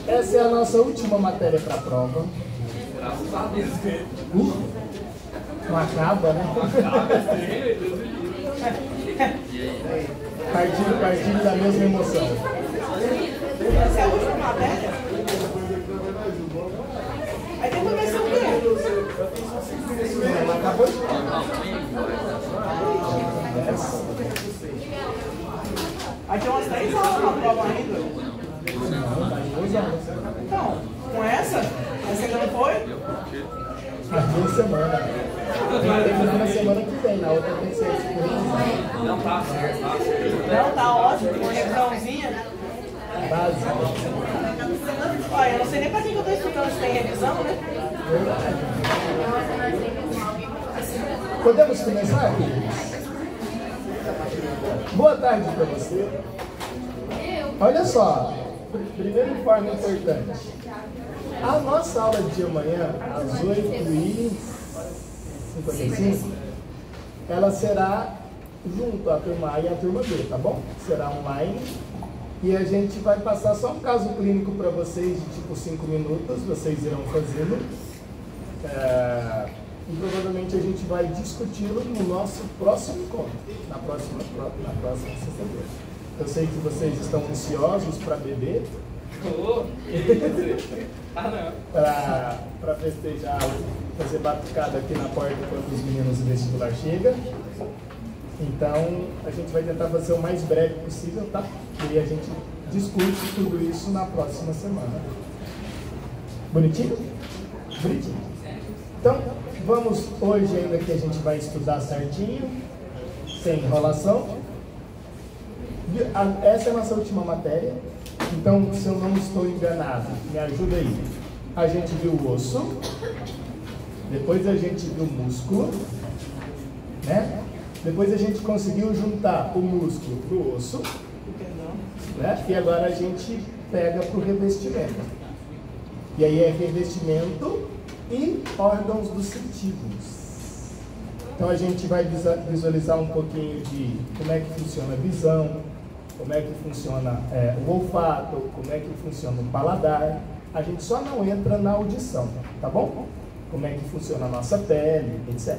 Essa é a nossa última matéria para a prova. Graças a Deus. Não acaba, né? Partilho da mesma emoção. Essa é a última matéria? Aí tem que ver se eu quero. Não acabou? Aí tem umas 3 horas na prova ainda. Não, tá em 2 anos. Então, com essa ainda não foi? Há 2 semanas. Tem que terminar na semana que vem, na outra tem que ser experiência. Não, tá certo, tá. Não, tá ótimo, tem uma revisãozinha. Básica. Olha, eu não sei nem pra que eu tô estudando se tem revisão, né? Podemos começar? Boa tarde para você. Olha só, primeiro informe importante. A nossa aula de amanhã, às 8h55, ela será junto à turma A e à turma B, tá bom? Será online. E a gente vai passar só um caso clínico para vocês de tipo 5 minutos, vocês irão fazê-lo. E provavelmente a gente vai discuti-lo no nosso próximo encontro, na próxima sexta-feira. Eu sei que vocês estão ansiosos para beber, para festejar, fazer batucada aqui na porta quando os meninos do vestibular chegam. Então, a gente vai tentar fazer o mais breve possível, tá? E a gente discute tudo isso na próxima semana. Bonitinho? Bonitinho. Então, vamos hoje ainda que a gente vai estudar certinho, sem enrolação. Essa é a nossa última matéria. Então, se eu não estou enganado, me ajuda aí. A gente viu o osso, depois a gente viu o músculo, né? Depois a gente conseguiu juntar o músculo pro osso, né? E agora a gente pega pro revestimento. E aí é revestimento e órgãos dos sentidos. Então a gente vai visualizar um pouquinho de como é que funciona a visão, como é que funciona o olfato, como é que funciona o paladar. A gente só não entra na audição, tá bom? Como é que funciona a nossa pele, etc.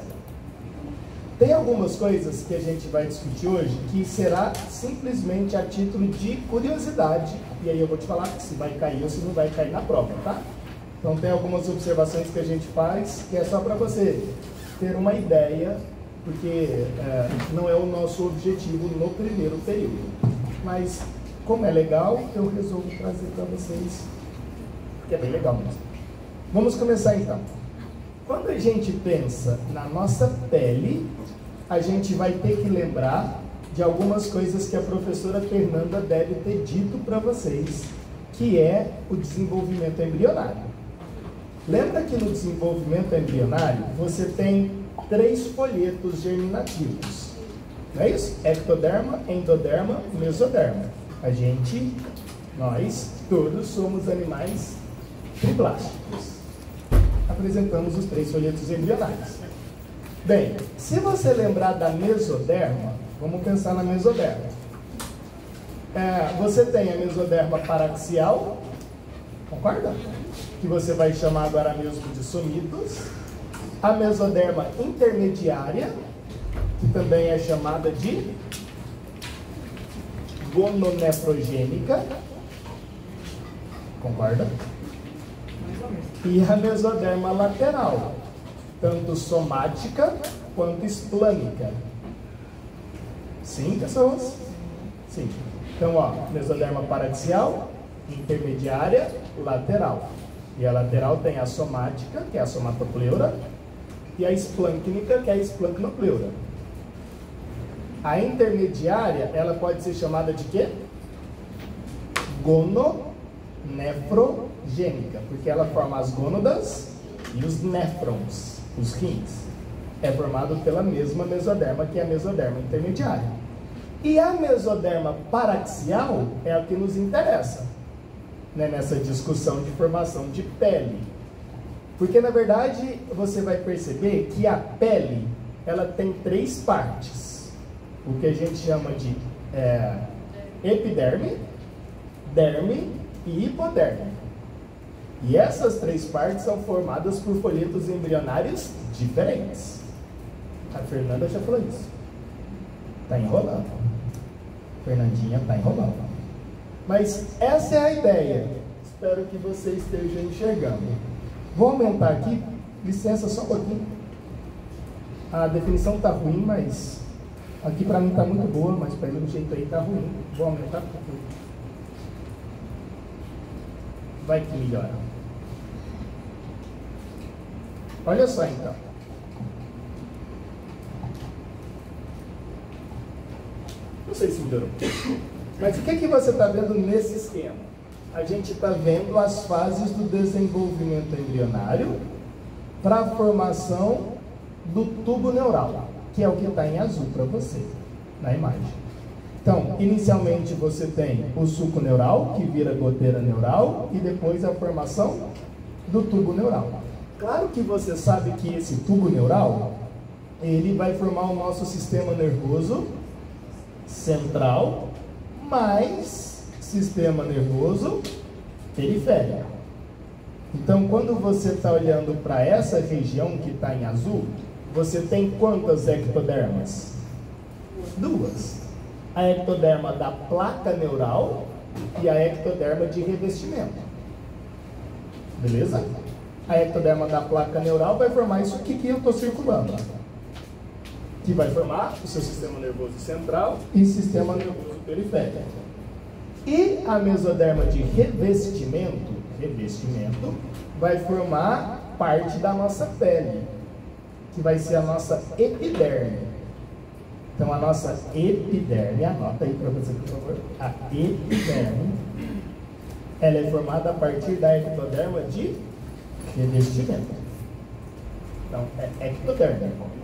Tem algumas coisas que a gente vai discutir hoje que será simplesmente a título de curiosidade. E aí eu vou te falar se vai cair ou se não vai cair na prova, tá? Então tem algumas observações que a gente faz que é só para você ter uma ideia, porque não é o nosso objetivo no primeiro período. Mas como é legal, eu resolvo trazer para vocês, porque é bem legal mesmo. Vamos começar então. Quando a gente pensa na nossa pele, a gente vai ter que lembrar de algumas coisas que a professora Fernanda deve ter dito para vocês, que é o desenvolvimento embrionário. Lembra que no desenvolvimento embrionário você tem 3 folhetos germinativos, não é isso? Ectoderma, endoderma, mesoderma. Nós todos somos animais triplásticos. Apresentamos os 3 folhetos embrionários. Bem, se você lembrar da mesoderma, vamos pensar na mesoderma. Você tem a mesoderma paraxial, concorda? Que você vai chamar agora mesmo de somitos. A mesoderma intermediária, que também é chamada de gononefrogênica, concorda? E a mesoderma lateral, tanto somática quanto esplânica. Sim, pessoas? Sim. Então, ó, mesoderma paraxial, intermediária, lateral. E a lateral tem a somática, que é a somatopleura, e a esplâncnica, que é a esplancnopleura. A intermediária, ela pode ser chamada de quê? Gononefrogênica, porque ela forma as gônadas e os néfrons, os rins. É formado pela mesma mesoderma, que é a mesoderma intermediária. E a mesoderma paraxial é a que nos interessa, né, nessa discussão de formação de pele. Porque, na verdade, você vai perceber que a pele, ela tem 3 partes. O que a gente chama de epiderme, derme e hipoderme. E essas 3 partes são formadas por folhetos embrionários diferentes. A Fernanda já falou isso. Está enrolando. Fernandinha está enrolando. Mas essa é a ideia. Espero que você esteja enxergando. Vou aumentar aqui. Licença só um pouquinho. A definição está ruim, mas aqui para mim está muito boa, mas para ele do jeito aí está ruim. Vou aumentar um pouquinho. Vai que melhora. Olha só então. Não sei se melhorou. Mas o que, que você está vendo nesse esquema? A gente está vendo as fases do desenvolvimento embrionário para a formação do tubo neural, que é o que está em azul para você, na imagem. Então, inicialmente você tem o suco neural, que vira goteira neural, e depois a formação do tubo neural. Claro que você sabe que esse tubo neural, ele vai formar o nosso sistema nervoso central, mais sistema nervoso periférico. Então, quando você está olhando para essa região que está em azul, você tem quantas ectodermas? 2. A ectoderma da placa neural e a ectoderma de revestimento. Beleza? A ectoderma da placa neural vai formar isso aqui que eu estou circulando. Que vai formar o seu sistema nervoso central e sistema nervoso periférico. E a mesoderma de revestimento vai formar parte da nossa pele, que vai ser a nossa epiderme. Então a nossa epiderme, anota aí para você, por favor. A epiderme, ela é formada a partir da ectoderma de revestimento. Então é ectoderma.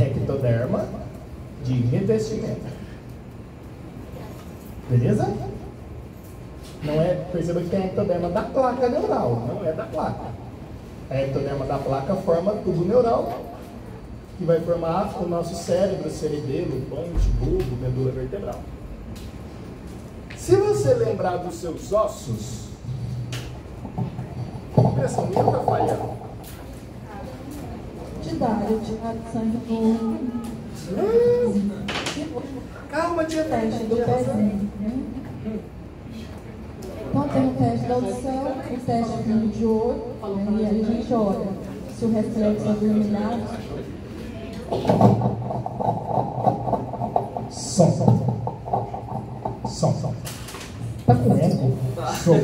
Ectoderma de revestimento. Beleza? Não é, perceba que tem a ectoderma da placa neural, não é da placa. A ectoderma da placa forma tubo neural, que vai formar o nosso cérebro, cerebelo, ponte, bulbo, medula vertebral. Se você lembrar dos seus ossos, a impressão minha está falhando. Didário de sangue do... Calma, tia. Teste do pezinho, né? Então tem o teste da audição, o teste de olho, né? E aí a gente olha se o reflexo é iluminado. Som. Tá com eco? Show.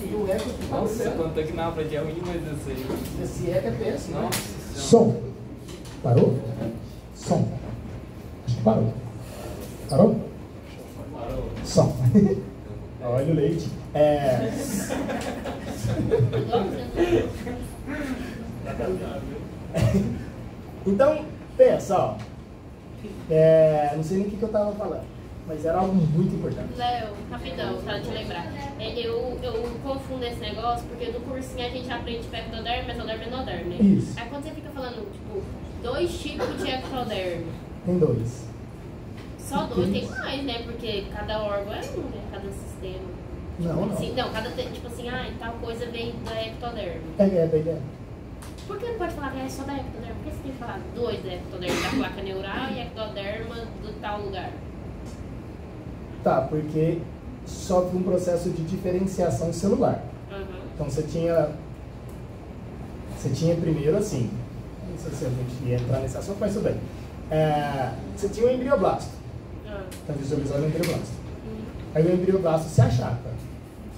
O eco que tá Nossa, quanto que na frente é ruim, mas eu sei. esse eco é péssimo, né? Nossa. Som. Parou? Som. Acho que parou. Parou? Som. Olha o leite. Então, pensa, ó. Não sei nem o que eu estava falando, mas era algo muito importante. Léo, rapidão, pra te lembrar. Eu confundo esse negócio porque no cursinho a gente aprende ectoderme, mesoderme e endoderme. Isso. Aí quando você fica falando, tipo, 2 tipos de ectoderme. Tem 2. Só 2 tem mais, né? Porque cada órgão é um, né? Cada sistema. Não. Assim, não, tipo assim, tal coisa vem da ectoderme. É. Por que não pode falar que é só da ectoderma? Por que você tem que falar 2 da ectoderma da placa neural e ectoderma do tal lugar? Tá, porque sofre um processo de diferenciação celular. Uhum. Então você tinha primeiro assim, não sei se a gente ia entrar nesse assunto, mas tudo bem. Você tinha o embrioblasto. Está visualizando o embrioblasto. Aí o embrioblasto se achata.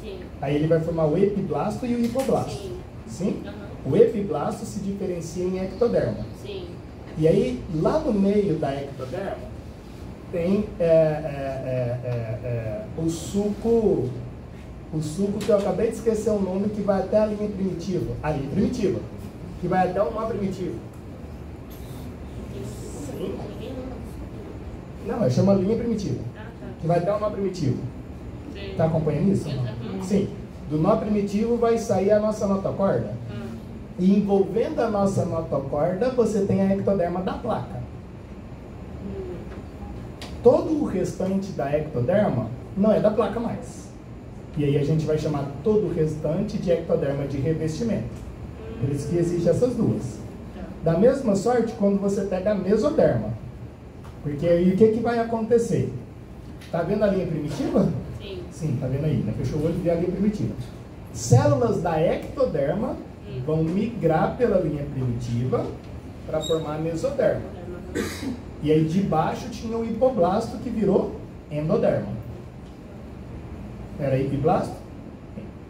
Sim. Aí ele vai formar o epiblasto e o hipoblasto. Sim. Sim? Uhum. O epiblasto se diferencia em ectoderma. Sim. E aí, lá no meio da ectoderma, tem o suco que eu acabei de esquecer o nome, que vai até a linha primitiva. A linha primitiva. Que vai até o nó primitivo. Sim. Não, chama linha primitiva. Que vai até o nó primitivo. Está acompanhando isso? Sim. Do nó primitivo vai sair a nossa notocorda. E envolvendo a nossa notocorda, você tem a ectoderma da placa. Todo o restante da ectoderma não é da placa mais. E aí a gente vai chamar todo o restante de ectoderma de revestimento. Por isso que existem essas duas. Da mesma sorte, quando você pega a mesoderma. Porque aí o que vai acontecer? Tá vendo a linha primitiva? Sim. Sim, tá vendo aí, né? Fechou o olho e vê a linha primitiva. Células da ectoderma vão migrar pela linha primitiva para formar a mesoderma. E aí de baixo tinha o hipoblasto que virou endoderma. Era epiblasto?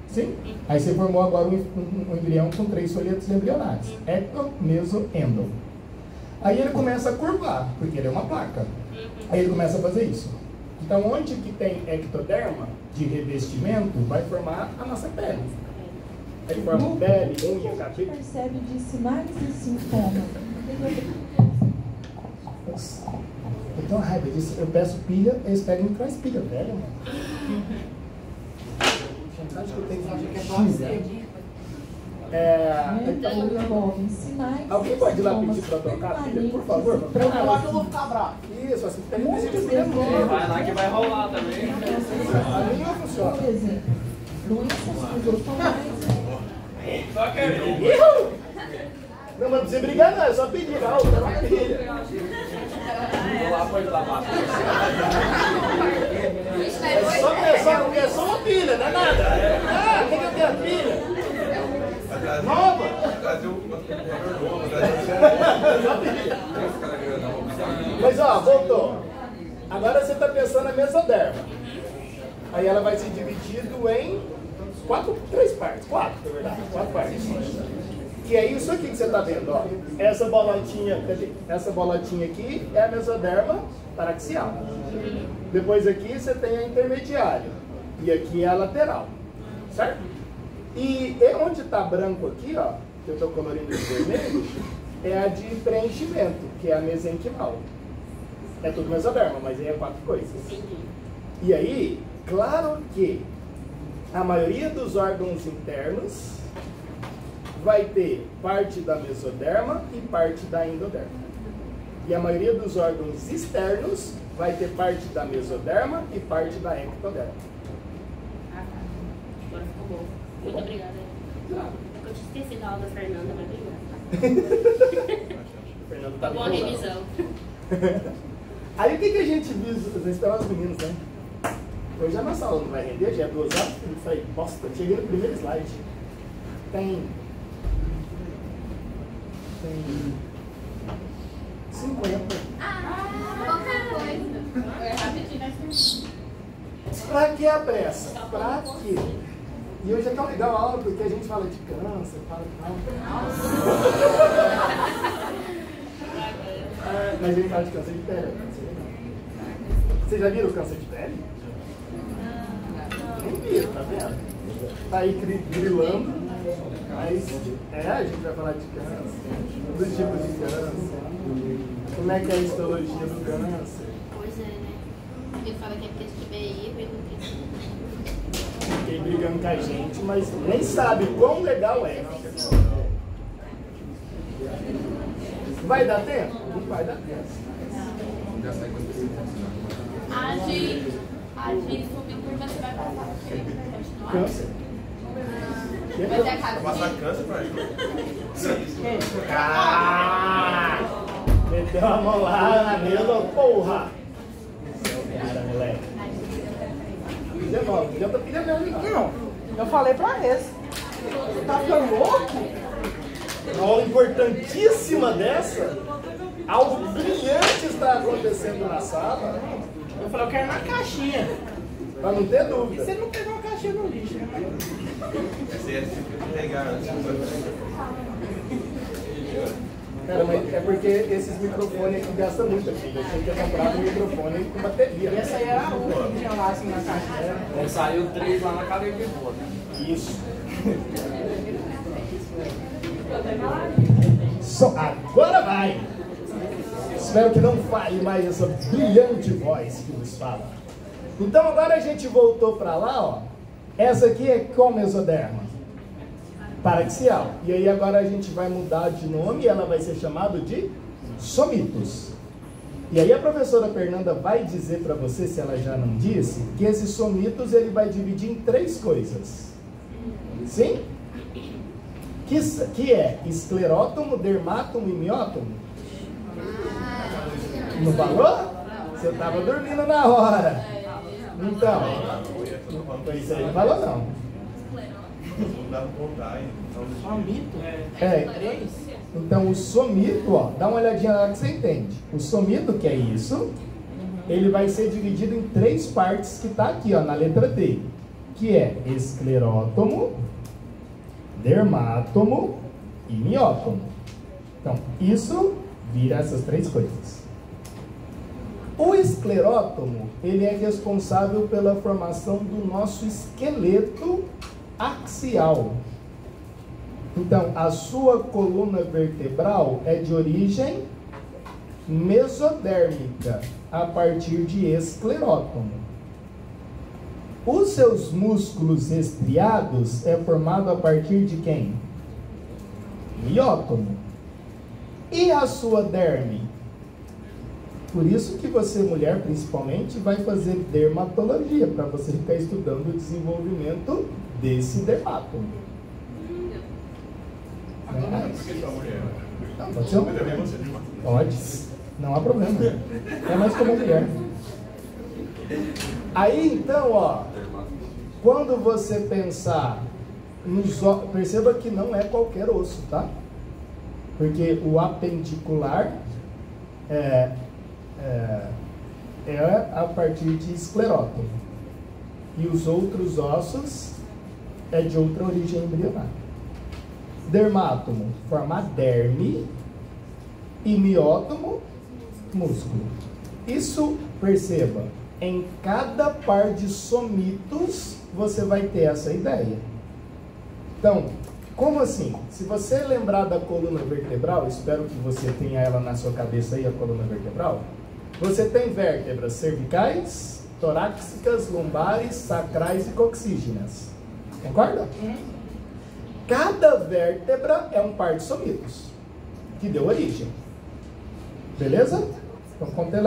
Sim? Aí você formou agora um embrião com 3 folhetos embrionários. Ecto, meso, endo. Aí ele começa a curvar, porque ele é uma placa. Aí ele começa a fazer isso. Então onde que tem ectoderma de revestimento, vai formar a nossa pele. Aí forma pele, unha, A cabelo. gente percebe de sinais e sintomas. Eu tenho uma raiva disso. Eu peço pilha, eles pegam e trazem pilha, velho, mano. Acho que eu tenho Então, envolve sinais. alguém pode ir lá pedir para trocar a pilha, por favor? Pra eu falar que eu vou ficar bravo. Isso, assim, tem que decidir pilha nova. Vai lá que vai rolar também. A minha funciona. Por exemplo, doenças cruzofomais. Só quero. Não, mas não precisa brigar não, é só pedir. Ah, eu quero uma pilha. Vou lá, pode lavar. É só uma pilha, não é nada. Ah, o que eu tenho a pilha? Nova? Mas ó, voltou. Agora você está pensando na mesoderma. Aí ela vai ser dividida em 3 partes. 4, na verdade. 4 partes. E aí isso aqui que você está vendo, ó. Essa bolotinha aqui é a mesoderma paraxial. Depois aqui você tem a intermediária. E aqui é a lateral. Certo? E onde está branco aqui, ó, que eu estou colorindo de vermelho, é a de preenchimento, que é a mesenquimal. É tudo mesoderma, mas aí é 4 coisas. E aí, claro que a maioria dos órgãos internos vai ter parte da mesoderma e parte da endoderma. E a maioria dos órgãos externos vai ter parte da mesoderma e parte da ectoderma. Agora ficou bom. Muito obrigada. Eu tinha esquecido a aula da Fernanda, mas obrigada. Fernando tá Boa bem revisão. Aí o que a gente viu? Vocês esperam os meninos, né? Hoje a nossa aula não vai render, já é 2 horas. Eu falei, bosta, cheguei no primeiro slide. Tem 50. Qualquer coisa. É rapidinho, mas... Pra que a pressa? Pra quê? E hoje é tão legal a aula porque a gente fala de câncer, fala de tal. Mas a gente fala de câncer de pele. Vocês já viram o câncer de pele? Nem viram, tá vendo? Tá aí grilando. Mas a gente vai falar de câncer, dos tipos de câncer, como é que é a histologia do câncer. Pois é, né? Ele fala que é porque de QBI, eu não Fiquei brigando com a gente, mas nem sabe quão legal é. Vai dar tempo? Não vai dar tempo. A de subturma você vai passar o quê? Câncer. Vai ter a casa. Passar câncer pra ele. Ah! Meteu a mão lá na mesa, porra! Cara, moleque. Pilha nova, não adianta pilha mesmo, não. Não, eu falei pra esse. Tá ficando louco? Uma aula importantíssima dessa, algo brilhante está acontecendo na sala, Eu falei, eu quero na caixinha. para não ter dúvida. Você não pegou a caixinha no lixo, né? Esse é tipo pegar antes. Cara, mas é porque esses microfones aqui gastam muito aqui. Eu tinha que ter comprado um microfone com bateria. E essa aí era a única que tinha lá assim na caixinha. Aí saiu 3 lá na cadeia de boa. Isso. Agora vai! Espero que não falhe mais essa brilhante voz que nos fala. Então agora a gente voltou para lá, ó. Essa aqui é qual mesoderma? Paraxial. E aí agora a gente vai mudar de nome e ela vai ser chamada de somitos. E aí a professora Fernanda vai dizer para você, se ela já não disse, que esses somitos ele vai dividir em 3 coisas. Sim? Que é esclerótomo, dermátomo e miótomo? Não falou? Você estava dormindo na hora. Então, isso aí não falou não. Não dá pra contar, hein? Somito? É. Então o somito, ó, dá uma olhadinha lá que você entende. O somito, que é isso, ele vai ser dividido em 3 partes que está aqui, ó, na letra D, que é esclerótomo, dermátomo e miótomo. Então, isso vira essas 3 coisas. O esclerótomo, ele é responsável pela formação do nosso esqueleto axial. Então, a sua coluna vertebral é de origem mesodérmica, a partir de esclerótomo. Os seus músculos estriados é formado a partir de quem? Miótomo. E a sua derme? Por isso que você, mulher, principalmente, vai fazer dermatologia, para você ficar estudando o desenvolvimento desse dermátomo. Não, pode ser um... Pode, não há problema. É mais como mulher. Aí então, ó, quando você pensar nos ossos, perceba que não é qualquer osso, tá? Porque o apendicular é a partir de esclerótomo. E os outros ossos é de outra origem embrionária. Dermátomo forma derme e miótomo, músculo. Isso, perceba, em cada par de somitos você vai ter essa ideia. Então, como assim? Se você lembrar da coluna vertebral, espero que você tenha ela na sua cabeça aí, a coluna vertebral. Você tem vértebras cervicais, torácicas, lombares, sacrais e coxígenas. Concorda? Cada vértebra é um par de somitos, que deu origem. Beleza? Então, contei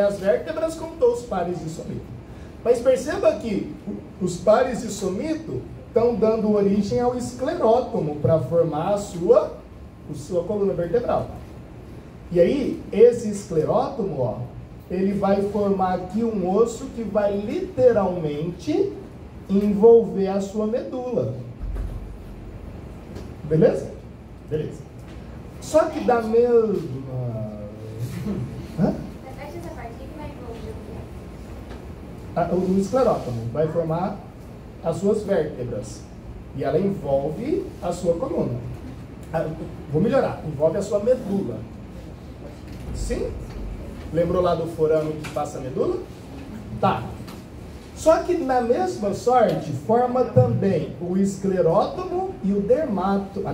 as vértebras, contou os pares de somito. Mas perceba que os pares de somito estão dando origem ao esclerótomo para formar a sua coluna vertebral. E aí, esse esclerótomo, ó, ele vai formar aqui um osso que vai literalmente envolver a sua medula. Beleza? Beleza. Só que da mesma... Hã? Repete essa parte que vai envolver o quê? O esclerótomo vai formar as suas vértebras. E ela envolve a sua coluna. Vou melhorar. Envolve a sua medula. Sim? Lembrou lá do forame que passa a medula? Tá. Só que na mesma sorte forma também o esclerótomo e o dermátomo.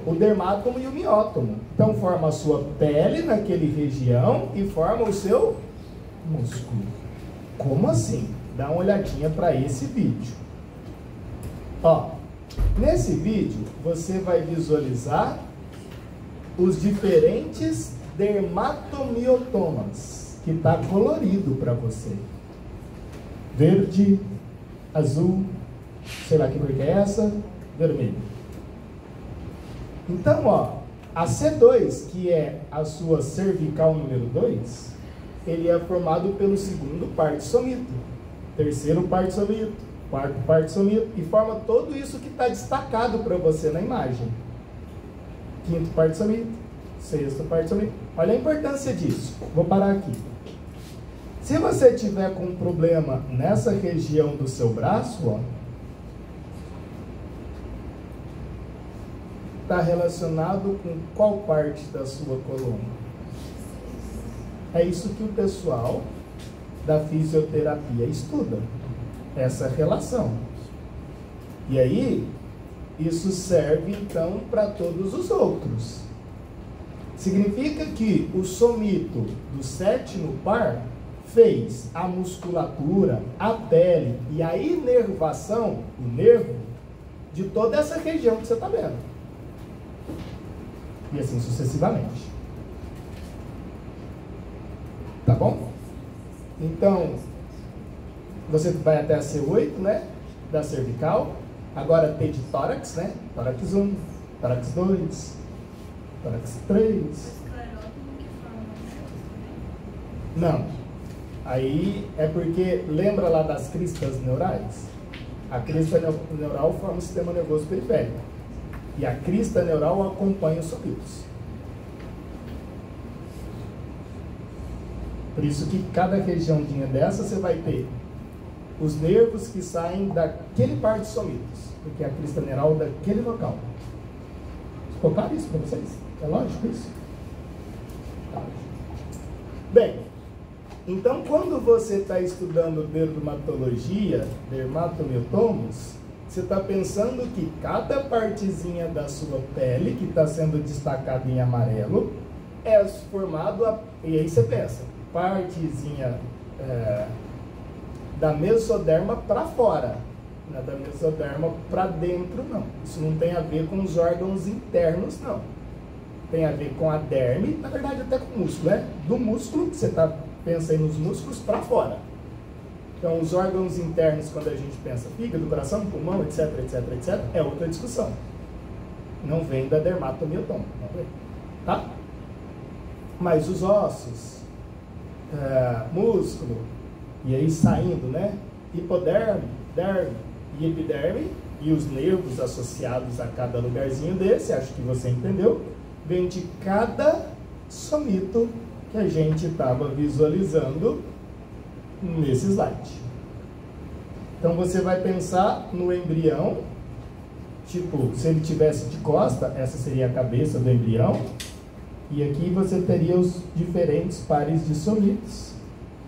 O dermátomo e o miótomo. Então forma a sua pele naquele região e forma o seu músculo. Como assim? Dá uma olhadinha para esse vídeo. Ó, nesse vídeo você vai visualizar os diferentes dermatomiotomas, que está colorido para você. Verde, azul, sei lá que cor que é essa, vermelho. Então, ó, a C2, que é a sua cervical número 2, ele é formado pelo segundo par de somito, terceiro par de somito, quarto par de somito, e forma tudo isso que está destacado para você na imagem. Quinto par de somito, sexto par de somito. Olha a importância disso. Vou parar aqui. Se você tiver com um problema nessa região do seu braço, ó, está relacionado com qual parte da sua coluna? É isso que o pessoal da fisioterapia estuda, essa relação. E aí, isso serve então para todos os outros. Significa que o somito do sétimo par fez a musculatura, a pele e a inervação, o nervo, de toda essa região que você está vendo. E assim sucessivamente. Tá bom? Então, você vai até a C8, né? Da cervical. Agora T de tórax, né? Tórax 1, tórax 2, tórax 3. Não. Aí é porque, lembra lá das cristas neurais? A crista neural forma o sistema nervoso periférico. E a crista neural acompanha os somitos. Por isso que cada regiãozinha dessa você vai ter os nervos que saem daquele par de somitos, porque a crista neural é daquele local. Ficou claro isso para vocês? É lógico isso? Tá. Bem, então quando você está estudando dermatologia, dermatomiotomos, você está pensando que cada partezinha da sua pele, que está sendo destacada em amarelo, é formado, e aí você pensa, partezinha da mesoderma para fora, não é da mesoderma para dentro, não. Isso não tem a ver com os órgãos internos, não. Tem a ver com a derme, na verdade até com o músculo, né? Do músculo, que você está pensando nos músculos, para fora. Então, os órgãos internos, quando a gente pensa fígado, coração, pulmão, etc, etc, etc, é outra discussão. Não vem da dermatomiotoma, não vem, tá? Mas os ossos, músculo, e aí saindo, né? Hipoderme, derme e epiderme, e os nervos associados a cada lugarzinho desse, acho que você entendeu, vem de cada somito que a gente estava visualizando nesse slide. Então você vai pensar no embrião, tipo, se ele tivesse de costa, essa seria a cabeça do embrião, e aqui você teria os diferentes pares de somitos.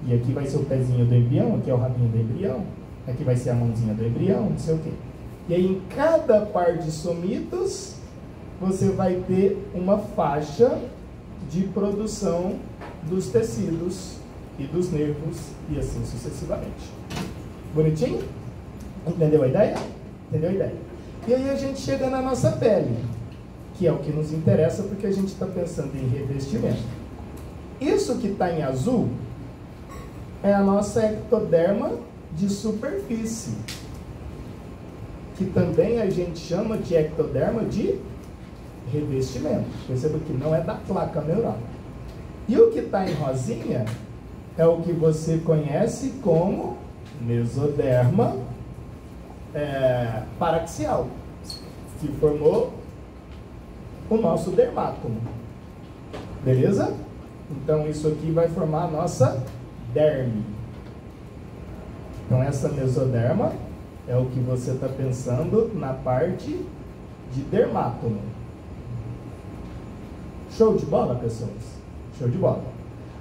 E aqui vai ser o pezinho do embrião, aqui é o rabinho do embrião, aqui vai ser a mãozinha do embrião, não sei o quê. E aí em cada par de somitos, você vai ter uma faixa de produção dos tecidos e dos nervos, e assim sucessivamente. Bonitinho? Entendeu a ideia? Entendeu a ideia? E aí a gente chega na nossa pele, que é o que nos interessa, porque a gente está pensando em revestimento. Isso que está em azul é a nossa ectoderma de superfície, que também a gente chama de ectoderma de revestimento. Perceba que não é da placa neural. E o que está em rosinha é o que você conhece como mesoderma paraxial, que formou o nosso dermátomo. Beleza? Então isso aqui vai formar a nossa derme. Então essa mesoderma é o que você está pensando na parte de dermátomo. Show de bola, pessoas? Show de bola.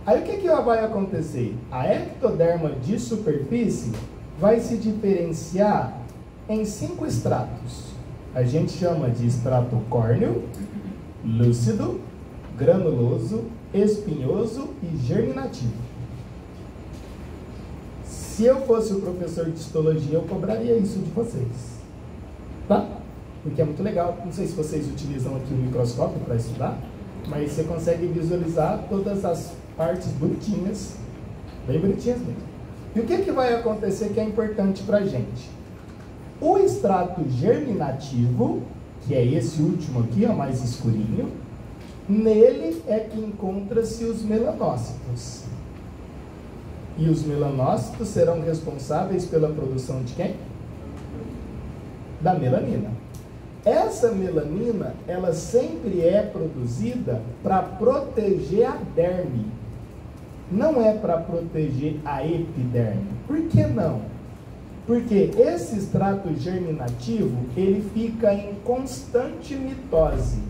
Aí o que vai acontecer? A ectoderma de superfície vai se diferenciar em 5 estratos. A gente chama de estrato córneo, lúcido, granuloso, espinhoso e germinativo. Se eu fosse o professor de histologia, eu cobraria isso de vocês, tá? Porque é muito legal. Não sei se vocês utilizam aqui o microscópio para estudar, mas você consegue visualizar todas as partes bonitinhas, bem bonitinhas mesmo. E o que vai acontecer que é importante para a gente? O extrato germinativo, que é esse último aqui, ó, mais escurinho, nele é que encontra-se os melanócitos. E os melanócitos serão responsáveis pela produção de quem? Da melanina. Essa melanina, ela sempre é produzida para proteger a derme. Não é para proteger a epiderme. Por que não? Porque esse extrato germinativo, ele fica em constante mitose.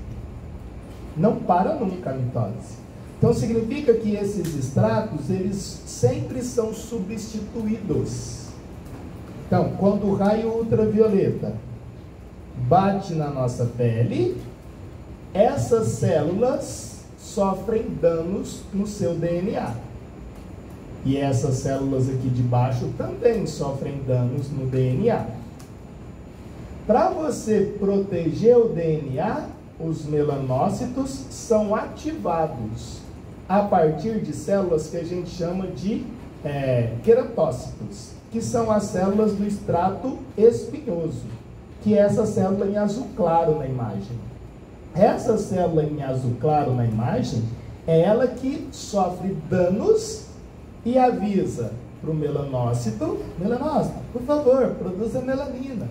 Não para nunca a mitose. Então significa que esses extratos, eles sempre são substituídos. Então, quando o raio ultravioleta bate na nossa pele, essas células sofrem danos no seu DNA. E essas células aqui de baixo também sofrem danos no DNA. Para você proteger o DNA, os melanócitos são ativados. a partir de células que a gente chama de queratócitos, que são as células do extrato espinhoso, que é essa célula em azul claro na imagem. Essa célula em azul claro na imagem é ela que sofre danos e avisa para o melanócito: melanócito, por favor, produza melanina.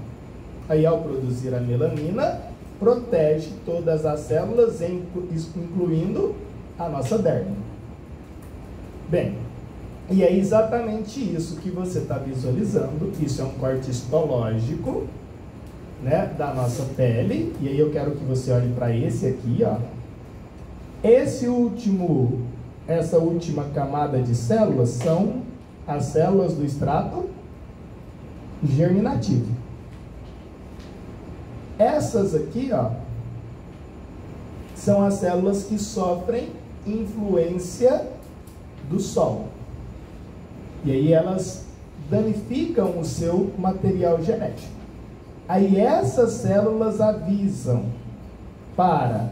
Aí, ao produzir a melanina, protege todas as células, incluindo a nossa derme. Bem, e é exatamente isso que você está visualizando. Isso é um corte histológico, né, da nossa pele. E aí eu quero que você olhe para esse aqui, ó. Essa última camada de células são as células do extrato germinativo. Essas aqui, ó, são as células que sofrem influência do sol. E aí elas danificam o seu material genético. Aí essas células avisam para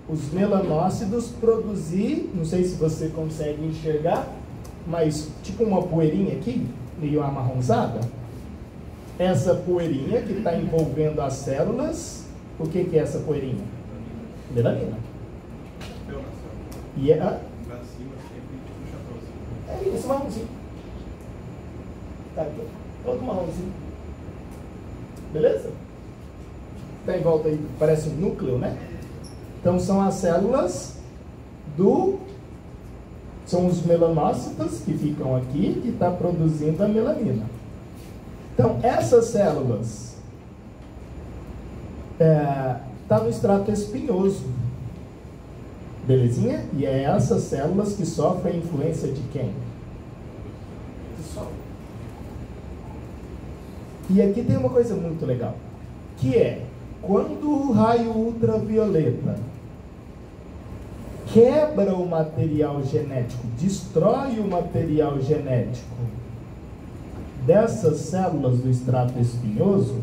os melanócitos produzir, não sei se você consegue enxergar, mas tipo uma poeirinha aqui, meio amarronzada. Essa poeirinha que está envolvendo as células, o que é essa poeirinha? Melanina. E é esse marronzinho. Tá aqui, todo marronzinho. Beleza? Está em volta aí, parece um núcleo, né? Então são as células são os melanócitos que ficam aqui, que está produzindo a melanina. Então essas células tá no extrato espinhoso. Belezinha? E é essas células que sofrem a influência de quem? Do sol. E aqui tem uma coisa muito legal, que é quando o raio ultravioleta quebra o material genético, destrói o material genético dessas células do extrato espinhoso,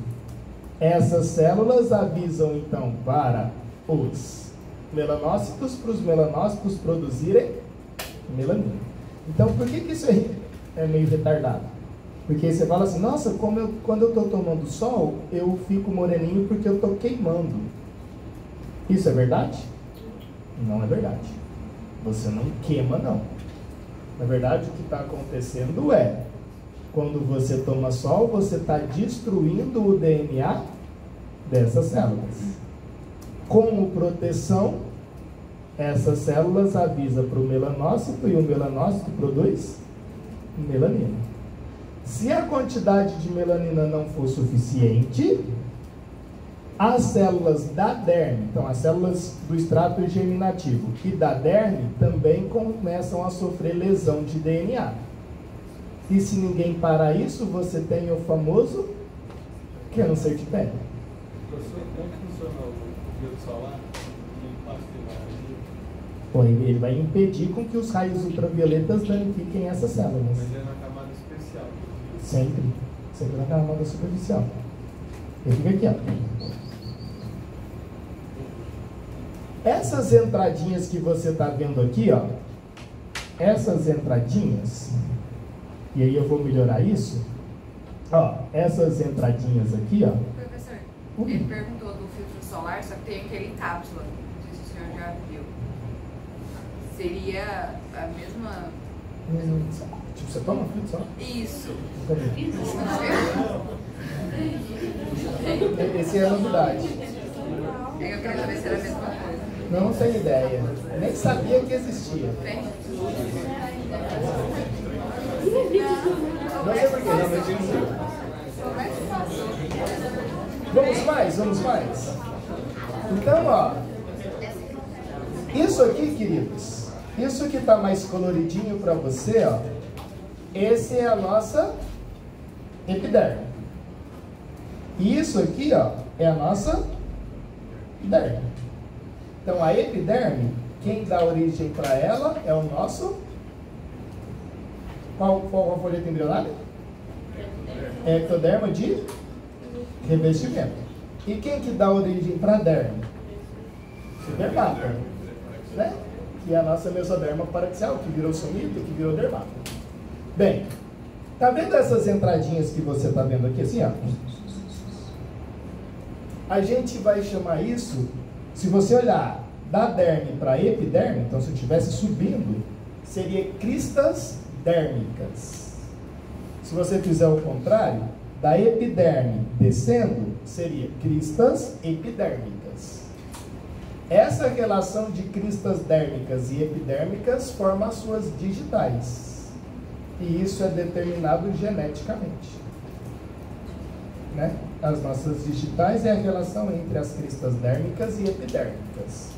essas células avisam então para os melanócitos, para os melanócitos produzirem melanina. Então, por que isso aí é meio retardado? Porque você fala assim: nossa, quando eu estou tomando sol, eu fico moreninho porque eu estou queimando. Isso é verdade? Não é verdade. Você não queima, não. Na verdade, o que está acontecendo é, quando você toma sol, você está destruindo o DNA dessas células. Como proteção, essas células avisam para o melanócito e o melanócito produz melanina. Se a quantidade de melanina não for suficiente, as células da derme, então as células do extrato germinativo e da derme também começam a sofrer lesão de DNA. E se ninguém parar isso, você tem o famoso câncer de pele. Professor, como funciona o filtro solar? Bom, ele vai impedir com que os raios ultravioletas danifiquem essas células. Mas é na camada especial. Sempre na camada superficial. Ele fica aqui, ó. Essas entradinhas que você está vendo aqui, ó, essas entradinhas, e aí eu vou melhorar isso, ó, essas entradinhas aqui, ó. Professor, ele perguntou do filtro solar, só que tem aquele em cápsula, não sei se o senhor já viu. Seria a mesma... Tipo, você toma filtro solar? Isso. Esse é a novidade. Eu queria saber se era a mesma coisa. Não tenho ideia. Nem sabia que existia. Tem? Não sei porquê, realmente não sei. Vamos mais. Então, ó, isso aqui, queridos, isso que tá mais coloridinho para você, ó, esse é a nossa epiderme. E isso aqui, ó, é a nossa derme. Então, a epiderme, quem dá origem para ela é o nosso... Qual a folheta embrionária? É ectoderma de revestimento. E quem que dá origem para a derme? O dermata, né? e a nossa mesoderma paraxial, que virou somito, que virou dermato. Bem, tá vendo essas entradinhas que você tá vendo aqui assim, ó? A gente vai chamar isso, se você olhar da derme para epiderme, então se eu estivesse subindo, seria cristas dérmicas. Se você fizer o contrário, da epiderme descendo, seria cristas epidérmicas. Essa relação de cristas dérmicas e epidérmicas forma as suas digitais. E isso é determinado geneticamente. Né? As nossas digitais é a relação entre as cristas dérmicas e epidérmicas.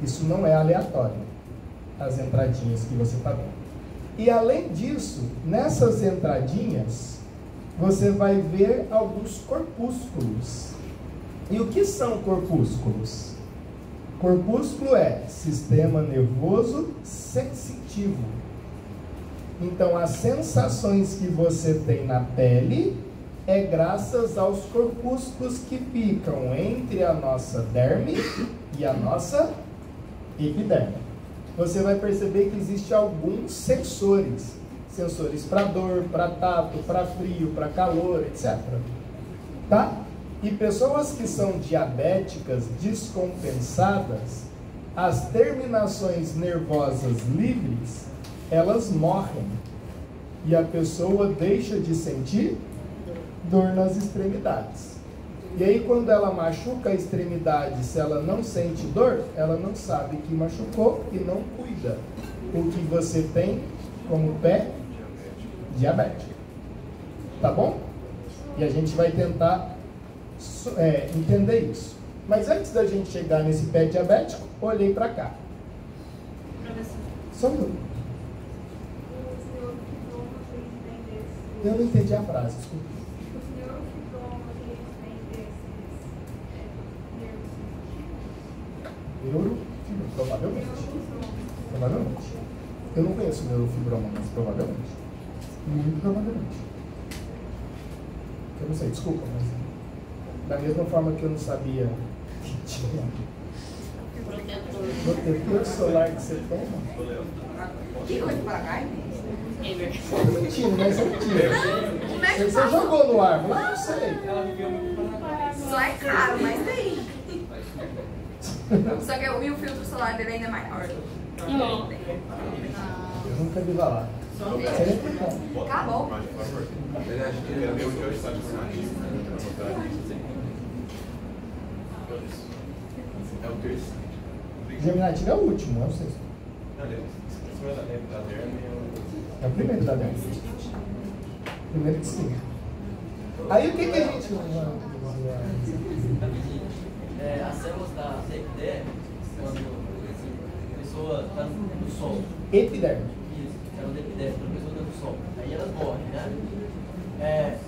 Isso não é aleatório, as entradinhas que você está vendo. E além disso, nessas entradinhas, você vai ver alguns corpúsculos. E o que são corpúsculos? Corpúsculo é sistema nervoso sensitivo. Então, as sensações que você tem na pele é graças aos corpúsculos que ficam entre a nossa derme e a nossa epiderme. Você vai perceber que existem alguns sensores. Sensores para dor, para tato, para frio, para calor, etc. Tá? E pessoas que são diabéticas descompensadas, as terminações nervosas livres, elas morrem. E a pessoa deixa de sentir dor nas extremidades. E aí quando ela machuca a extremidade, se ela não sente dor, ela não sabe que machucou e não cuida. O que você tem como pé diabético. Tá bom? E a gente vai tentar entender isso. Mas antes da gente chegar nesse pé diabético, olhei para cá. Só um minuto. Eu não entendi a frase, desculpa. Neurofibroma, provavelmente. Provavelmente. Eu não conheço neurofibroma, mas provavelmente. Muito provavelmente. Eu não sei, desculpa, mas da mesma forma que eu não sabia que tinha protetor solar que você toma. Que coisa para cá, É mentira, mas é mentira. Você jogou no ar, mas eu não sei. Só é caro, mas tem. Só que o filtro solar dele é ainda maior. Não. Eu nunca vi lá. Seria muito bom. Acabou. É o terceiro. Geminativo é o último, é o sexto. É o primeiro da derme. Primeiro de cima. Aí o que a gente... As células da epiderme, quando a pessoa está no sol. Epiderme. Isso, célula da epiderme, quando a pessoa está no sol. Aí elas morrem, né?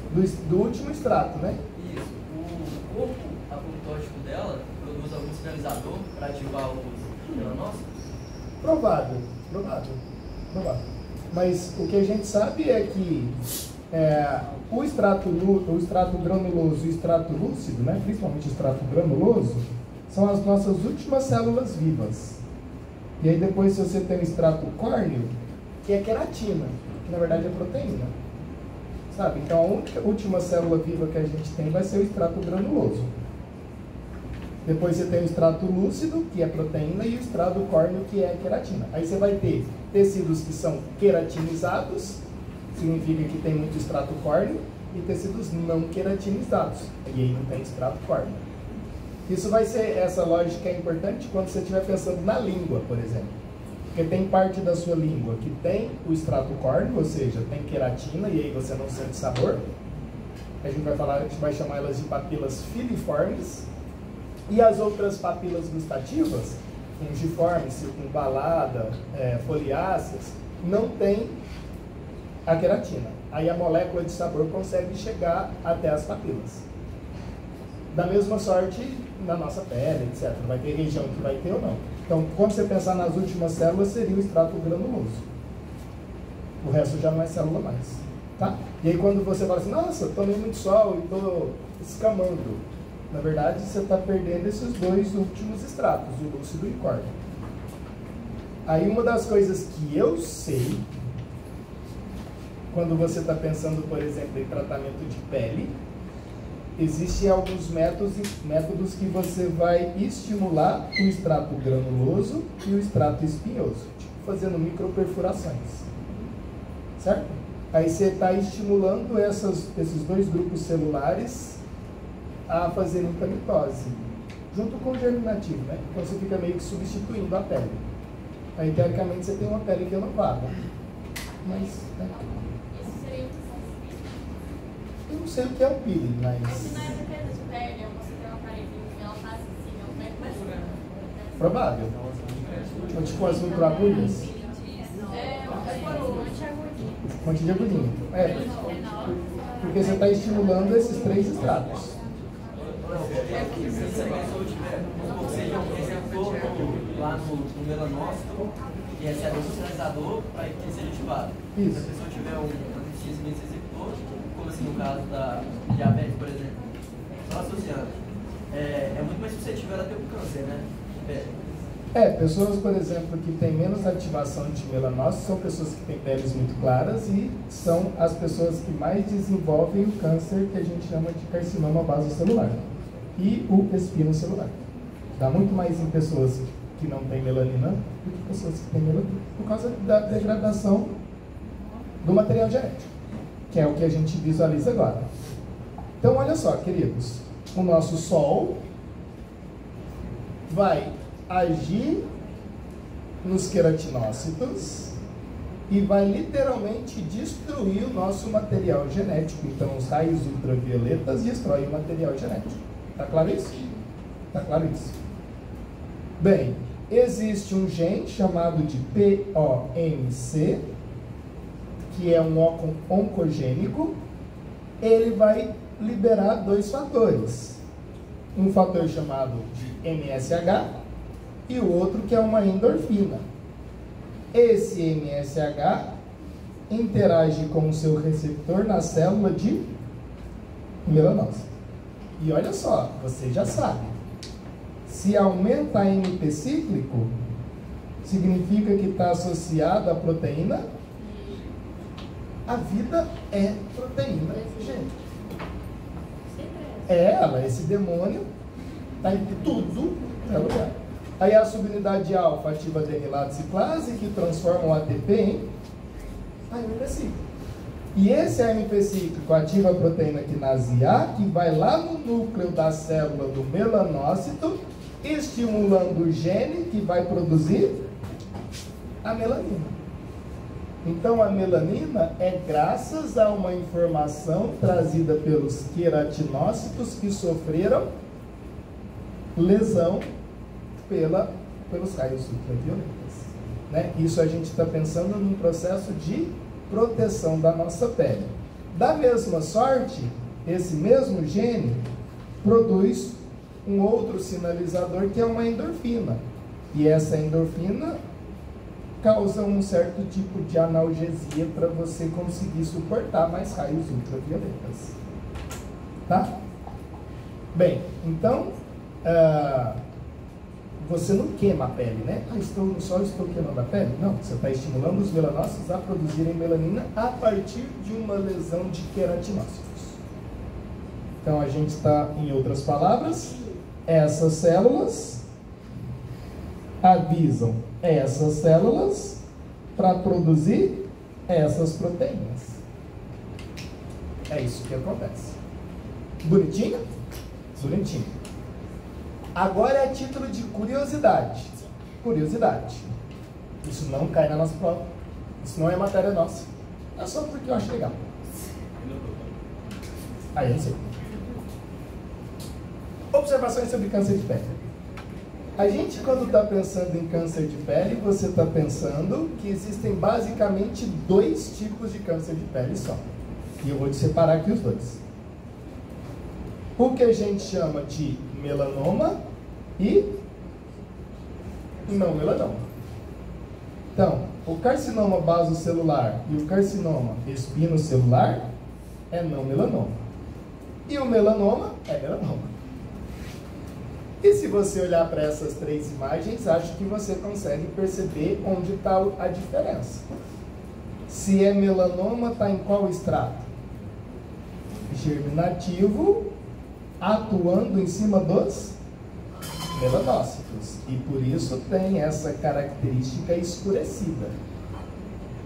Do último extrato, né? Isso. O corpo apoptótico dela produz algum sinalizador para ativar os melanócitos? Provável. Mas o que a gente sabe é que o extrato granuloso e o extrato lúcido, né, principalmente o extrato granuloso, são as nossas últimas células vivas. E aí depois se você tem o extrato córneo, que é queratina, que na verdade é proteína. Sabe? Então a última célula viva que a gente tem vai ser o extrato granuloso. Depois você tem o extrato lúcido, que é proteína, e o extrato córneo, que é queratina. Aí você vai ter tecidos que são queratinizados, significa que tem muito extrato córneo, e tecidos não queratinizados, e aí não tem extrato córneo. Isso vai ser, essa lógica é importante quando você estiver pensando na língua, por exemplo. Porque tem parte da sua língua que tem o extrato córneo, ou seja, tem queratina, e aí você não sente sabor. A gente vai chamar elas de papilas filiformes. E as outras papilas gustativas, fungiformes, circunvalada, foliáceas, não tem a queratina. Aí a molécula de sabor consegue chegar até as papilas. Da mesma sorte na nossa pele, etc. Vai ter região que vai ter ou não. Então, quando você pensar nas últimas células, seria o extrato granuloso. O resto já não é célula mais. Tá? E aí quando você fala assim, nossa, tomei muito sol e estou escamando. Na verdade, você está perdendo esses dois últimos estratos, o lúcido e o córneo. Aí uma das coisas que eu sei, quando você está pensando, por exemplo, em tratamento de pele, existem alguns métodos que você vai estimular o extrato granuloso e o extrato espinhoso, tipo fazendo microperfurações, certo? Aí você está estimulando esses dois grupos celulares a fazerem mitose, junto com o germinativo, né? Então você fica meio que substituindo a pele. Aí teoricamente você tem uma pele renovada. Mas, né? Isso seria Eu não sei o que é o peeling, mas... Mas na época de pele, você tem uma paredinha e ela faz assim, é um tempo mais Provável. Ou tipo as microagulhas. Monte de agulhinha. Porque você está estimulando esses três estratos. Se a pessoa tiver, você injetou lá no melanócito e recebe um sinalizador para que seja ativado. Isso. Se a pessoa tiver um anestesista receptor, como assim no caso da diabetes, por exemplo, só associando, é muito mais suscetível a ter um câncer, né? Pessoas, por exemplo, que têm menos ativação de melanócitos são pessoas que têm peles muito claras e são as pessoas que mais desenvolvem o câncer que a gente chama de carcinoma basocelular e o espinocelular. Dá muito mais em pessoas que não têm melanina do que pessoas que têm melanina, por causa da degradação do material genético, que é o que a gente visualiza agora. Então, olha só, queridos, o nosso Sol vai agir nos queratinócitos e vai literalmente destruir o nosso material genético. Então, os raios ultravioletas destroem o material genético. Tá claro isso? Tá claro isso? Bem, existe um gene chamado de POMC, que é um oncogênico. Ele vai liberar dois fatores. Um fator chamado de MSH e o outro que é uma endorfina. Esse MSH interage com o seu receptor na célula de melanócito. E olha só, você já sabe, se aumenta MP cíclico, significa que está associado à proteína. A vida é proteína, gente. Esse demônio está em tudo é lugar. Aí a subunidade alfa ativa a derrilado ciclase, que transforma o ATP em AMP cíclico. E esse AMP cíclico ativa a proteína quinase A, que vai lá no núcleo da célula do melanócito, estimulando o gene que vai produzir a melanina. Então a melanina é graças a uma informação trazida pelos queratinócitos que sofreram lesão pelos raios ultravioletas, né? Isso a gente está pensando num processo de proteção da nossa pele. Da mesma sorte, esse mesmo gene produz um outro sinalizador que é uma endorfina. E essa endorfina causa um certo tipo de analgesia para você conseguir suportar mais raios ultravioletas. Tá? Bem, então... você não queima a pele, né? Estou no sol, estou queimando a pele. Não, você está estimulando os melanócitos a produzirem melanina a partir de uma lesão de queratinócitos. Então a gente está, em outras palavras, essas células avisam essas células para produzir essas proteínas. É isso que acontece. Bonitinho? Bonitinho. Agora é a título de curiosidade. Curiosidade. Isso não cai na nossa prova. Isso não é matéria nossa. É só porque eu acho legal. Aí eu não sei. Observações sobre câncer de pele. A gente, quando está pensando em câncer de pele, você está pensando que existem basicamente dois tipos de câncer de pele só. E eu vou te separar aqui os dois. O que a gente chama de melanoma e não melanoma. Então, o carcinoma basocelular e o carcinoma espinocelular é não melanoma. E o melanoma é melanoma. E se você olhar para essas 3 imagens, acho que você consegue perceber onde está a diferença. Se é melanoma, está em qual extrato? Germinativo, atuando em cima dos melanócitos. E por isso tem essa característica escurecida.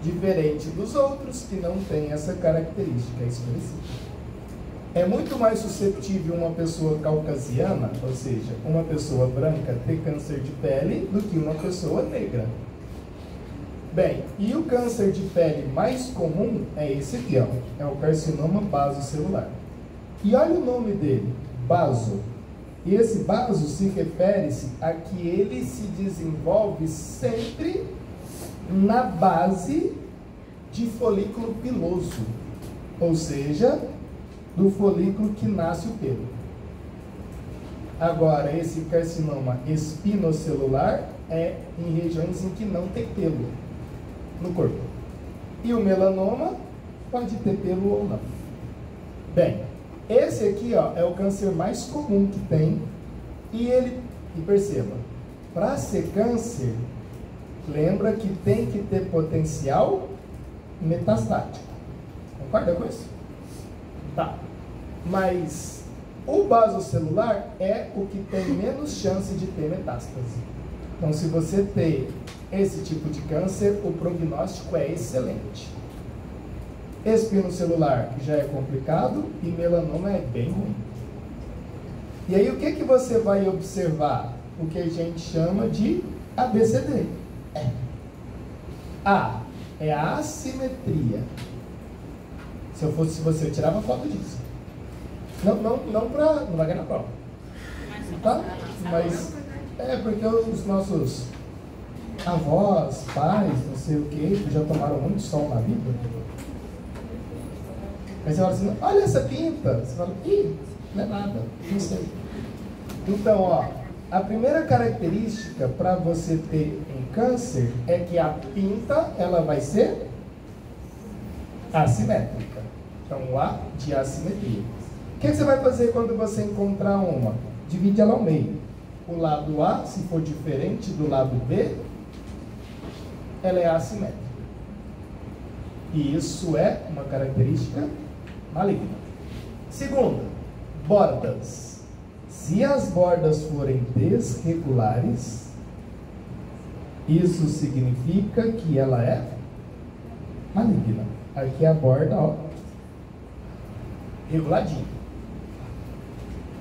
Diferente dos outros que não tem essa característica escurecida. É muito mais suscetível uma pessoa caucasiana, ou seja, uma pessoa branca, ter câncer de pele do que uma pessoa negra. Bem, e o câncer de pele mais comum é esse aqui, ó, é o carcinoma basocelular. E olha o nome dele, baso. E esse baso se refere-se a que ele se desenvolve sempre na base de folículo piloso, ou seja, do folículo que nasce o pelo. Agora, esse carcinoma espinocelular é em regiões em que não tem pelo no corpo. E o melanoma pode ter pelo ou não. Bem, esse aqui, ó, é o câncer mais comum que tem. E perceba, para ser câncer, lembra que tem que ter potencial metastático. Concorda com isso? Tá. Mas o basocelular é o que tem menos chance de ter metástase. Então, se você ter esse tipo de câncer, o prognóstico é excelente. Espinocelular já é complicado e melanoma é bem ruim. E aí, o que você vai observar? O que a gente chama de ABCD. A é a assimetria. Se eu fosse você, eu tirava foto disso. Não vai ganhar na prova. Tá? Mas é porque os nossos avós, pais, não sei o que já tomaram muito sol na vida. Aí você fala assim, olha essa pinta. Você fala, ih, não é nada, não sei. Então, ó, a primeira característica para você ter um câncer é que a pinta, ela vai ser assimétrica. Então, o A de assimetria. O que você vai fazer quando você encontrar uma? Divide ela ao meio. O lado A, se for diferente do lado B, ela é assimétrica. E isso é uma característica maligna. Segunda, bordas. Se as bordas forem desregulares, isso significa que ela é maligna. Aqui é a borda, ó, reguladinha.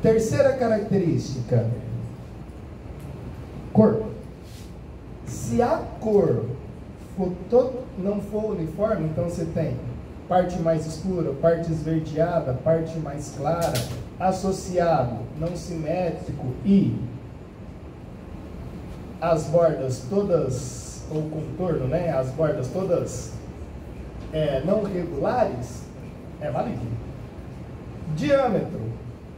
Terceira característica, cor. Se a cor não for uniforme, então você tem parte mais escura, parte esverdeada, parte mais clara, associado, não simétrico e as bordas todas, ou contorno, né? As bordas todas não regulares, é maligno. Diâmetro.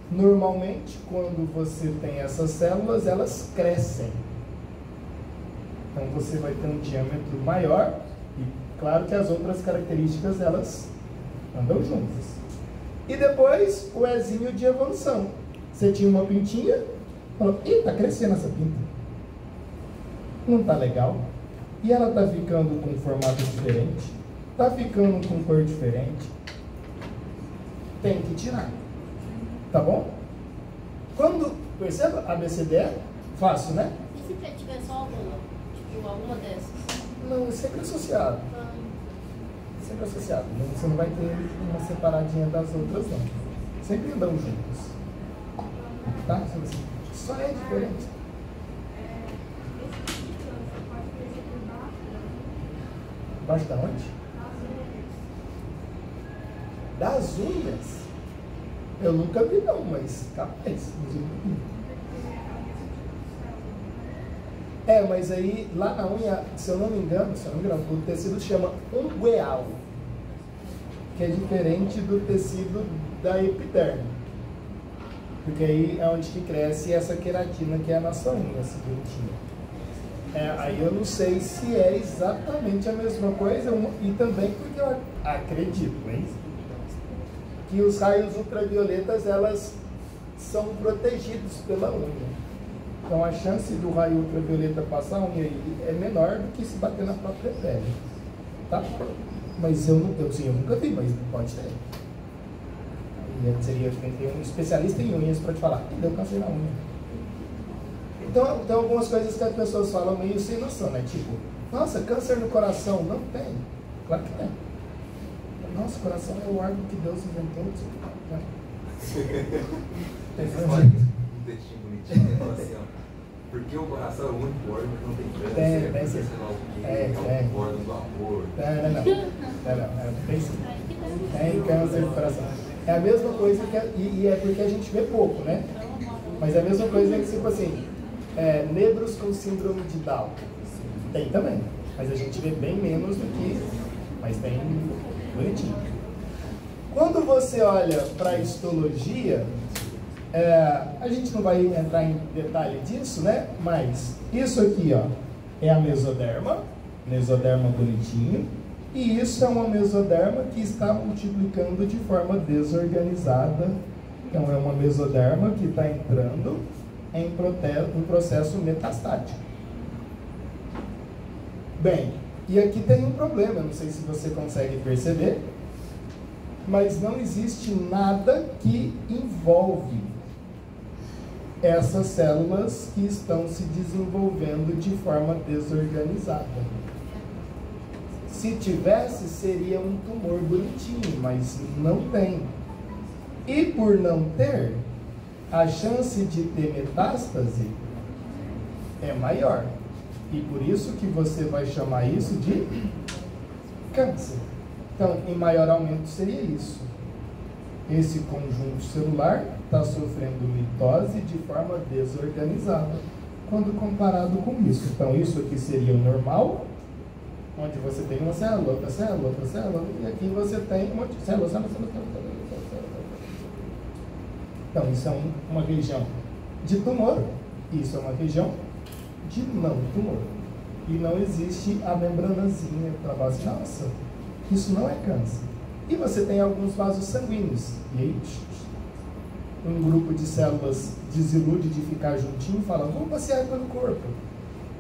Normalmente, quando você tem essas células, elas crescem. Então você vai ter um diâmetro maior e claro que as outras características elas andam juntas. E depois o Ezinho de evolução. Você tinha uma pintinha, falou, ih, tá crescendo essa pinta. Não tá legal. E ela tá ficando com um formato diferente, tá ficando com cor diferente. Tem que tirar. Tá bom? Quando, perceba, ABCD é fácil, né? E se tiver só alguma? Tipo, alguma dessas? Não, sempre associado. Sempre associado. Você não vai ter uma separadinha das outras, não. Sempre andam juntos. Tá? Só é diferente. Embaixo da onde? Das unhas? Eu nunca vi não, mas capaz. Mas aí, lá na unha, se eu não me engano, o tecido chama ungueal, que é diferente do tecido da epiderme. Porque aí é onde que cresce essa queratina, que é a nossa unha, essa bonitinha. Aí eu não sei se é exatamente a mesma coisa, e também porque eu acredito, hein? Que os raios ultravioletas, elas são protegidos pela unha. Então a chance do raio ultravioleta passar a unha aí é menor do que se bater na própria pele. Tá? Mas eu nunca vi, mas pode ter. E seria tem que ter um especialista em unhas para te falar, deu câncer na unha. Então tem algumas coisas que as pessoas falam meio sem noção, né? Tipo, nossa, câncer no coração. Não tem. Claro que tem. Nossa, o coração é o órgão que Deus inventou. Né? Um textinho bonitinho, fala assim, ó. Porque o coração é o único órgão que não tem câncer. Tem sim. É o órgão do amor. Não. Tem câncer no coração. É a mesma coisa que e é porque a gente vê pouco, né? Mas é a mesma coisa que, tipo assim, negros com síndrome de Down. Tem também. Mas a gente vê bem menos do que. Mas tem bonitinho. Quando você olha para a histologia, a gente não vai entrar em detalhe disso, né? Mas isso aqui, ó, é a mesoderma bonitinho, e isso é uma mesoderma que está multiplicando de forma desorganizada. Então é uma mesoderma que está entrando em processo metastático. Bem, e aqui tem um problema, não sei se você consegue perceber, mas não existe nada que envolve essas células que estão se desenvolvendo de forma desorganizada. Se tivesse, seria um tumor bonitinho, mas não tem. E por não ter, a chance de ter metástase é maior. E por isso que você vai chamar isso de câncer. Então, em maior aumento seria isso. Esse conjunto celular está sofrendo mitose de forma desorganizada, quando comparado com isso. Então, isso aqui seria o normal, onde você tem uma célula, outra célula, outra célula, e aqui você tem um monte de células. Então, isso é uma região de tumor, isso é uma região de não tumor. E não existe a membranazinha para falar assim, nossa, isso não é câncer. E você tem alguns vasos sanguíneos. E aí, um grupo de células desilude de ficar juntinho e fala, vamos passear pelo corpo.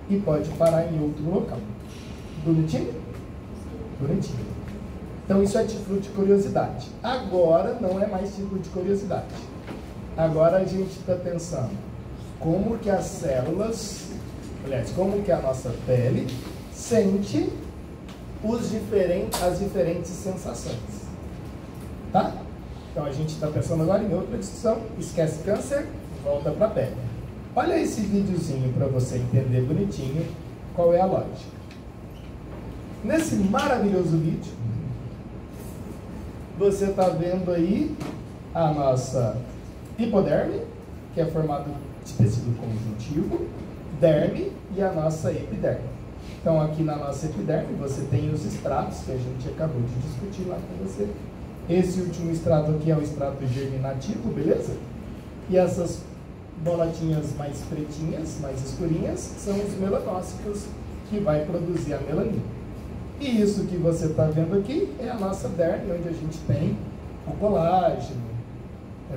E pode parar em outro local. Bonitinho? Bonitinho. Então isso é título de curiosidade. Agora não é mais título de curiosidade. Agora a gente está pensando como que as células, aliás, como que a nossa pele sente as diferentes sensações. Tá? Então a gente está pensando agora em outra discussão. Esquece câncer, volta para a pele. Olha esse videozinho para você entender bonitinho qual é a lógica. Nesse maravilhoso vídeo, você está vendo aí a nossa hipoderme, que é formado de tecido conjuntivo, derme e a nossa epiderme. Então aqui na nossa epiderme você tem os estratos que a gente acabou de discutir lá com você. Esse último estrato aqui é o estrato germinativo, beleza? E essas bolotinhas mais pretinhas, mais escurinhas, são os melanócitos que vai produzir a melanina. E isso que você está vendo aqui é a nossa derme, onde a gente tem o colágeno,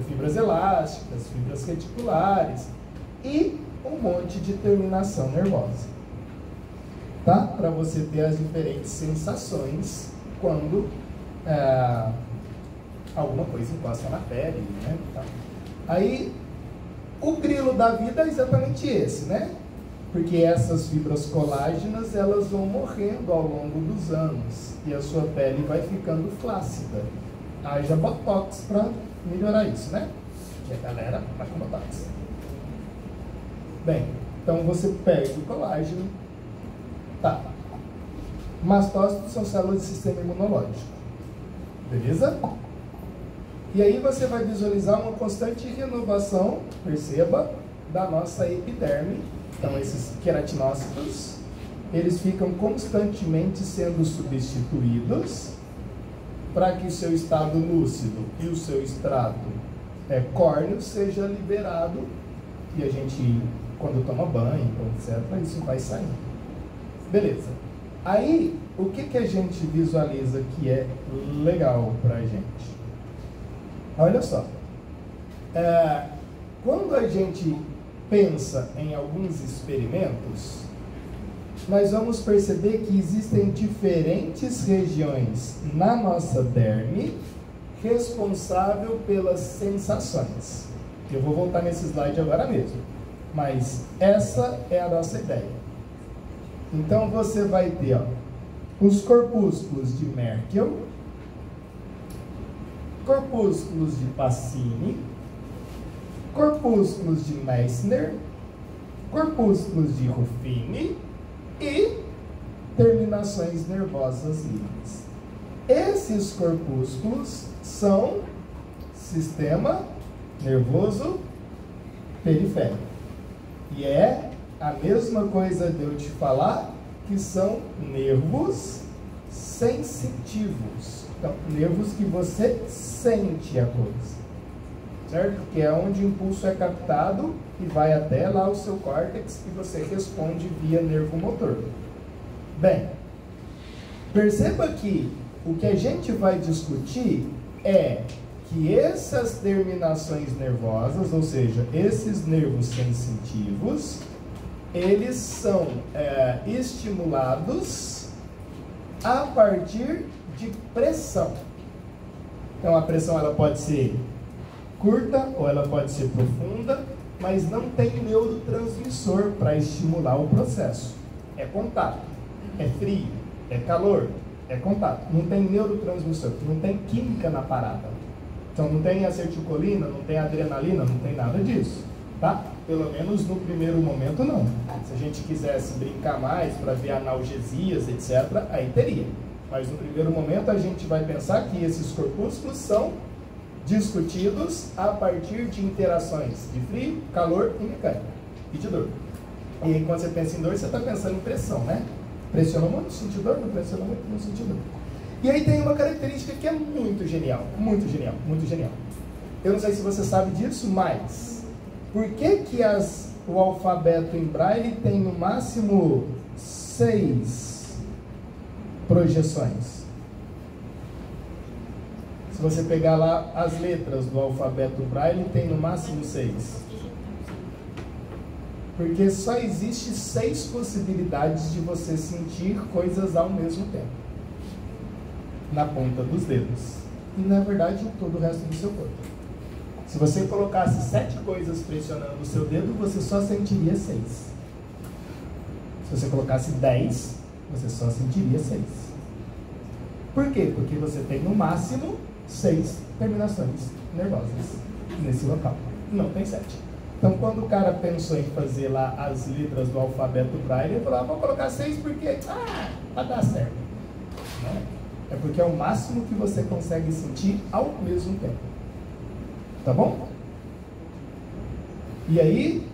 fibras elásticas, fibras reticulares e um monte de terminação nervosa. Tá? Para você ter as diferentes sensações quando alguma coisa encosta na pele, né? Tá. Aí, o grilo da vida é exatamente esse, né? Porque essas fibras colágenas, elas vão morrendo ao longo dos anos e a sua pele vai ficando flácida. Haja botox para melhorar isso, né? Que a galera vai com botox. Bem, então você perde o colágeno. Tá. Mastócitos são células do sistema imunológico. Beleza? E aí você vai visualizar uma constante renovação, perceba, da nossa epiderme. Então esses queratinócitos, eles ficam constantemente sendo substituídos para que o seu estado lúcido e o seu extrato córneo seja liberado. E a gente, quando toma banho, etc., isso vai saindo. Beleza. Aí, o que a gente visualiza que é legal para a gente? Olha só. Quando a gente pensa em alguns experimentos, nós vamos perceber que existem diferentes regiões na nossa derme responsável pelas sensações. Eu vou voltar nesse slide agora mesmo, mas essa é a nossa ideia. Então você vai ter, ó, os corpúsculos de Merkel, corpúsculos de Pacini, corpúsculos de Meissner, corpúsculos de Ruffini e terminações nervosas livres. Esses corpúsculos são sistema nervoso periférico. E é a mesma coisa de eu te falar que são nervos sensitivos. Então, nervos que você sente a coisa, certo? Que é onde o impulso é captado e vai até lá o seu córtex e você responde via nervo motor. Bem, perceba que o que a gente vai discutir é que essas terminações nervosas, ou seja, esses nervos sensitivos, eles são estimulados a partir de pressão. Então a pressão ela pode ser curta ou ela pode ser profunda, mas não tem neurotransmissor para estimular o processo. É contato, é frio, é calor, é contato. Não tem neurotransmissor, não tem química na parada. Então não tem acetilcolina, não tem adrenalina, não tem nada disso, tá? Pelo menos no primeiro momento não. Se a gente quisesse brincar mais para ver analgesias, etc., aí teria. Mas no primeiro momento a gente vai pensar que esses corpúsculos são discutidos a partir de interações de frio, calor e mecânica, e de dor. E aí quando você pensa em dor, você está pensando em pressão, né? Pressiona muito, sente dor, não pressiona muito, não sente dor. E aí tem uma característica que é muito genial, muito genial, muito genial. Eu não sei se você sabe disso, mas por que o alfabeto em Braille tem no máximo 6 projeções? Se você pegar lá as letras do alfabeto Braille, tem no máximo 6. Porque só existe 6 possibilidades de você sentir coisas ao mesmo tempo na ponta dos dedos. E na verdade em todo o resto do seu corpo. Se você colocasse 7 coisas pressionando o seu dedo, você só sentiria 6. Se você colocasse 10, você só sentiria 6. Por quê? Porque você tem no máximo 6 terminações nervosas nesse local. Não tem 7. Então quando o cara pensou em fazer lá as letras do alfabeto Braille, ele falou, vou colocar 6 porque, vai dar certo. Não. É porque é o máximo que você consegue sentir ao mesmo tempo. Tá bom? E aí,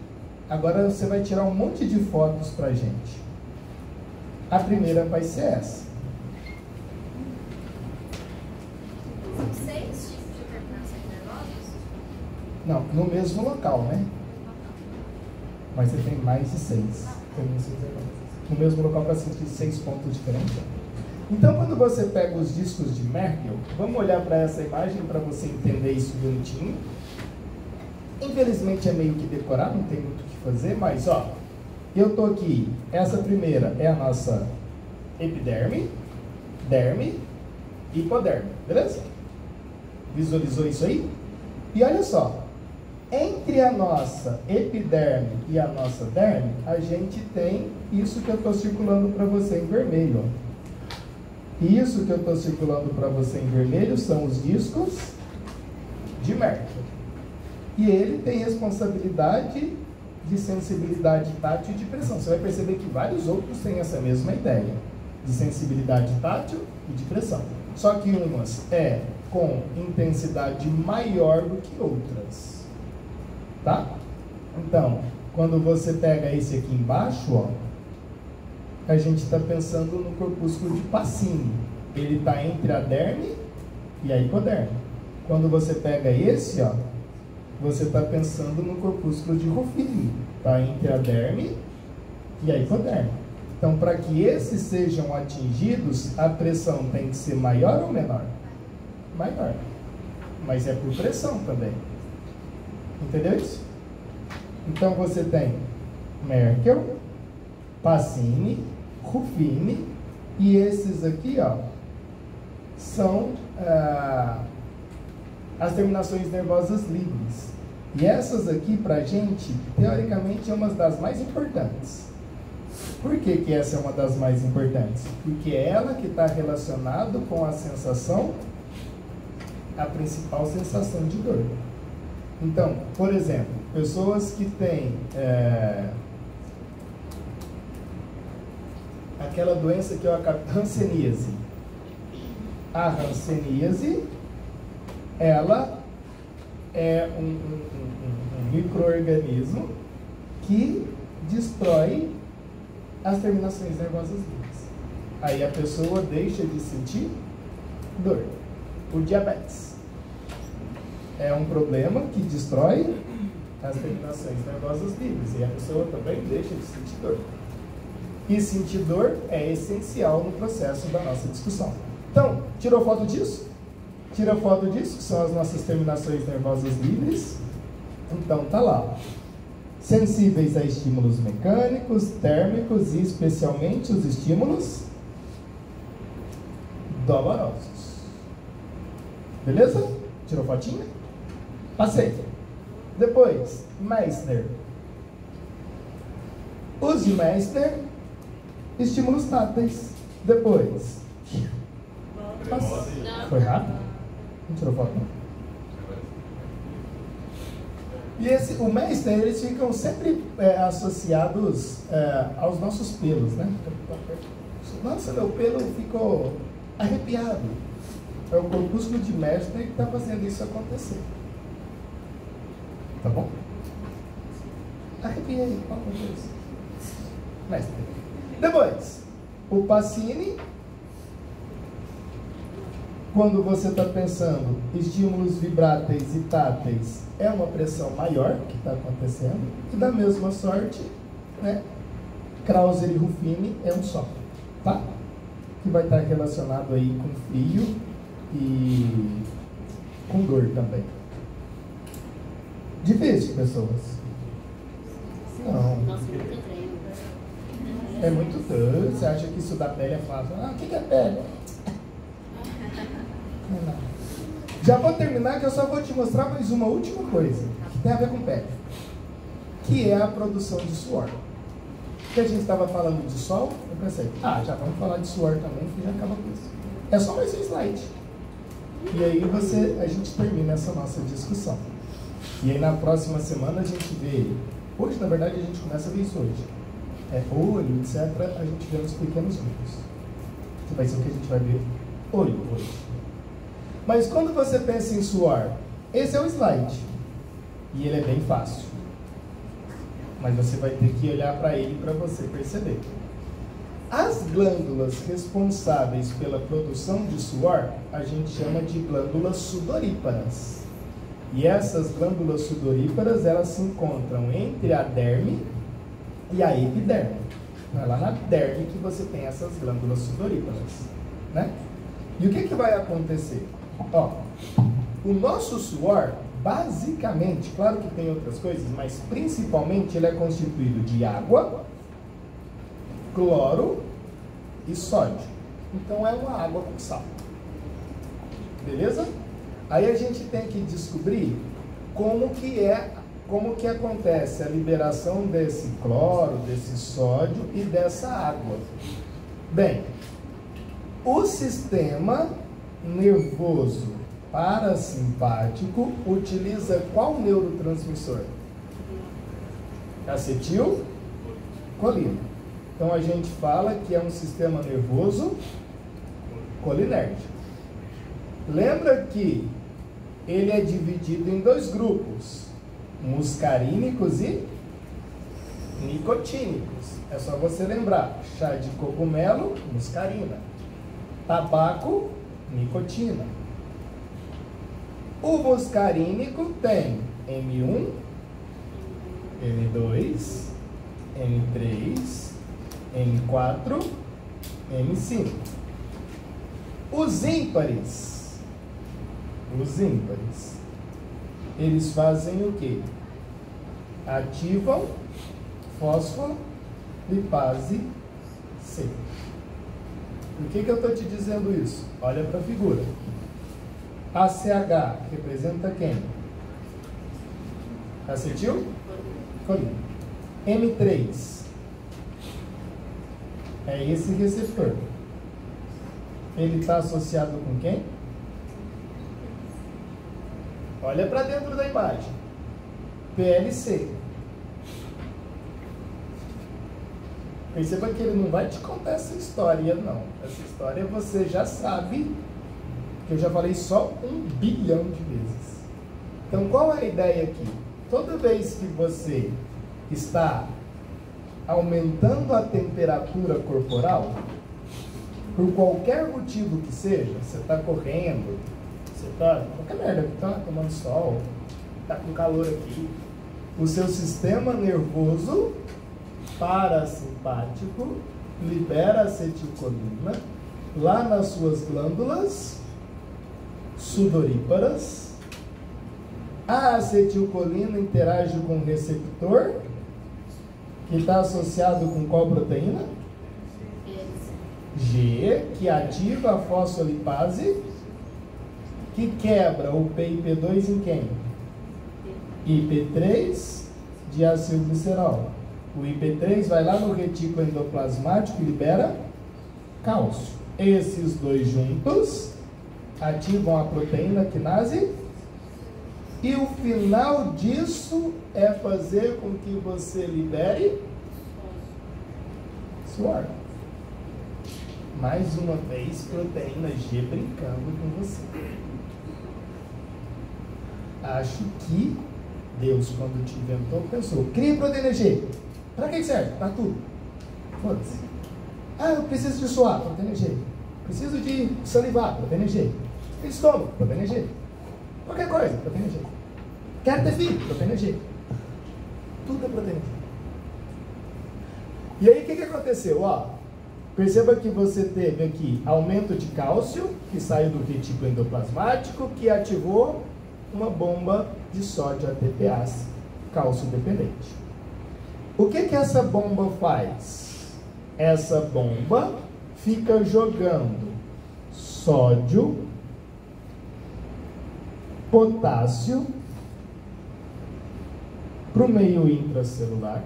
agora você vai tirar um monte de fotos pra gente. A primeira vai ser essa. São 6 tipos de terminações nervosas? Não, no mesmo local, né? Mas você tem mais de 6 terminações nervosas. No mesmo local para sentir 6 pontos diferentes. Então, quando você pega os discos de Merkel, vamos olhar para essa imagem para você entender isso bonitinho. Infelizmente é meio que decorar, não tem muito o que fazer, mas ó, eu tô aqui, essa primeira é a nossa epiderme, derme e hipoderme, beleza? Visualizou isso aí? E olha só, entre a nossa epiderme e a nossa derme, a gente tem isso que eu estou circulando para você em vermelho, ó. E isso que eu estou circulando para você em vermelho são os discos de Merkel. E ele tem responsabilidade de sensibilidade tátil e de pressão. Você vai perceber que vários outros têm essa mesma ideia, de sensibilidade tátil e de pressão. Só que umas é com intensidade maior do que outras. Tá? Então, quando você pega esse aqui embaixo, ó, a gente está pensando no corpúsculo de Pacini. Ele está entre a derme e a hipoderme. Quando você pega esse, ó, você está pensando no corpúsculo de Ruffini. Está entre a derme e a hipoderme. Então, para que esses sejam atingidos, a pressão tem que ser maior ou menor? Maior. Mas é por pressão também. Entendeu isso? Então você tem Merkel, Pacini, Ruffini, e esses aqui, ó, são as terminações nervosas livres. E essas aqui, pra gente, teoricamente, é uma das mais importantes. Por que que essa é uma das mais importantes? Porque é ela que está relacionada com a sensação, a principal sensação de dor. Então, por exemplo, pessoas que têm aquela doença que eu acabo, hanseníase. A hanseníase, ela é um micro-organismo que destrói as terminações nervosas livres. Aí a pessoa deixa de sentir dor. O diabetes é um problema que destrói as terminações nervosas livres e a pessoa também deixa de sentir dor. E sentir dor é essencial no processo da nossa discussão. Então, tirou foto disso? Tira foto disso, que são as nossas terminações nervosas livres. Então, tá lá. Sensíveis a estímulos mecânicos, térmicos e especialmente os estímulos dolorosos. Beleza? Tirou fotinha? Passei. Depois, Meissner. Os de Meissner, estímulos táteis. Depois. Foi rápido? Não tirou foto, não? E o Meissner, eles ficam sempre associados aos nossos pelos, né? Nossa, meu pelo ficou arrepiado. É o corpúsculo de Meissner que está fazendo isso acontecer. Tá bom? Arrepiei, qual é isso? Meissner. Depois, o Pacini. Quando você está pensando estímulos vibráteis e táteis, é uma pressão maior que está acontecendo. E da mesma sorte, né, Krauser e Ruffini é um só, tá? Que vai estar relacionado aí com frio e com dor também. Difícil, pessoas? Não. Nossa, muito treino. É muito dor. Você acha que isso da pele é fácil? Ah, o que é pele? Já vou terminar, que eu só vou te mostrar mais uma última coisa que tem a ver com pele, que é a produção de suor. Que a gente estava falando de sol, eu pensei, já vamos falar de suor também, que já acaba com isso. É só mais um slide. E aí a gente termina essa nossa discussão. E aí na próxima semana a gente vê, hoje na verdade a gente começa a ver isso hoje. Olho, etc., a gente vê nos pequenos grupos. Que vai ser o que a gente vai ver olho hoje. Mas quando você pensa em suor, esse é o slide. E ele é bem fácil. Mas você vai ter que olhar para ele para você perceber. As glândulas responsáveis pela produção de suor, a gente chama de glândulas sudoríparas. E essas glândulas sudoríparas, elas se encontram entre a derme e a epiderme. Então, é lá na derme que você tem essas glândulas sudoríparas, né? E o que vai acontecer? Ó, o nosso suor, basicamente, claro que tem outras coisas, mas principalmente ele é constituído de água, cloro e sódio. Então é uma água com sal. Beleza? Aí a gente tem que descobrir como que acontece a liberação desse cloro, desse sódio e dessa água. Bem, o sistema nervoso parasimpático utiliza qual neurotransmissor? Acetilcolina. Então a gente fala que é um sistema nervoso colinérgico. Lembra que ele é dividido em dois grupos, muscarínicos e nicotínicos. É só você lembrar, chá de cogumelo, muscarina, tabaco, nicotina. O muscarínico tem M1, M2, M3, M4, M5. Os ímpares, eles fazem o quê? ativam fosfolipase C. Por que eu estou te dizendo isso? Olha para a figura. ACH representa quem? Acetilcolina. M3 é esse receptor. Ele está associado com quem? Olha para dentro da imagem. PLC. Perceba que ele não vai te contar essa história, não. Essa história você já sabe, que eu já falei só 1 bilhão de vezes. Então, qual é a ideia aqui? Toda vez que você está aumentando a temperatura corporal, por qualquer motivo que seja, você está correndo, você está, qualquer merda, está tomando sol, está com calor aqui, o seu sistema nervoso parasimpático libera acetilcolina lá nas suas glândulas sudoríparas. A acetilcolina interage com o receptor, que está associado com qual proteína? G, que ativa a fosfolipase, que quebra o PIP2 em quem? IP3 de acilglicerol. O IP3 vai lá no retículo endoplasmático e libera cálcio. Esses dois juntos ativam a proteína quinase e o final disso é fazer com que você libere suor. Mais uma vez, proteína G brincando com você. Acho que Deus, quando te inventou, pensou: cria proteína G. Para que serve? Para tudo. Foda-se. Ah, eu preciso de suar, proteína G. Preciso de salivar, proteína G. Estômago, proteína G. Qualquer coisa, proteína G. Quero ter filho, proteína G. Tudo é proteína G. E aí, o que aconteceu? Ó, perceba que você teve aqui aumento de cálcio, que saiu do retículo endoplasmático, que ativou uma bomba de sódio ATPase, cálcio dependente. O que essa bomba faz? Essa bomba fica jogando sódio, potássio para o meio intracelular.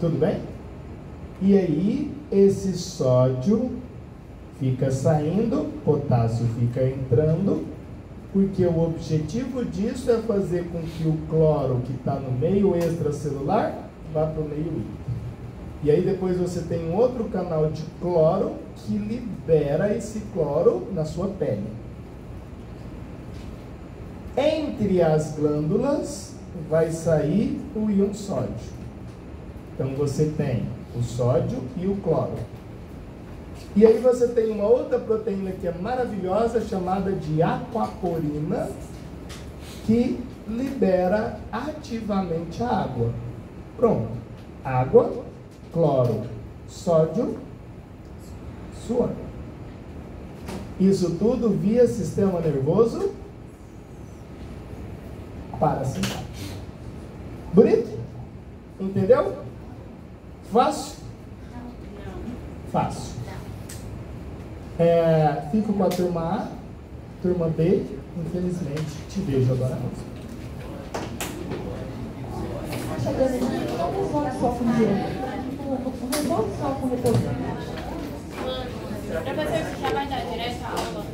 Tudo bem? E aí, esse sódio fica saindo, potássio fica entrando, porque o objetivo disso é fazer com que o cloro que está no meio extracelular vá para o meio intra. E aí depois você tem um outro canal de cloro que libera esse cloro na sua pele. Entre as glândulas vai sair o íon sódio. Então você tem o sódio e o cloro. E aí você tem uma outra proteína que é maravilhosa, chamada de aquaporina, que libera ativamente a água. Pronto. Água, cloro, sódio, suor. Isso tudo via sistema nervoso parasimpático. Bonito? Entendeu? Fácil? Fácil. Fico com a turma A, turma B, infelizmente, te vejo agora mesmo. Chegando aqui, qual resolve só com direito? Resolve só com retorno. Professor, já vai dar direto à aula?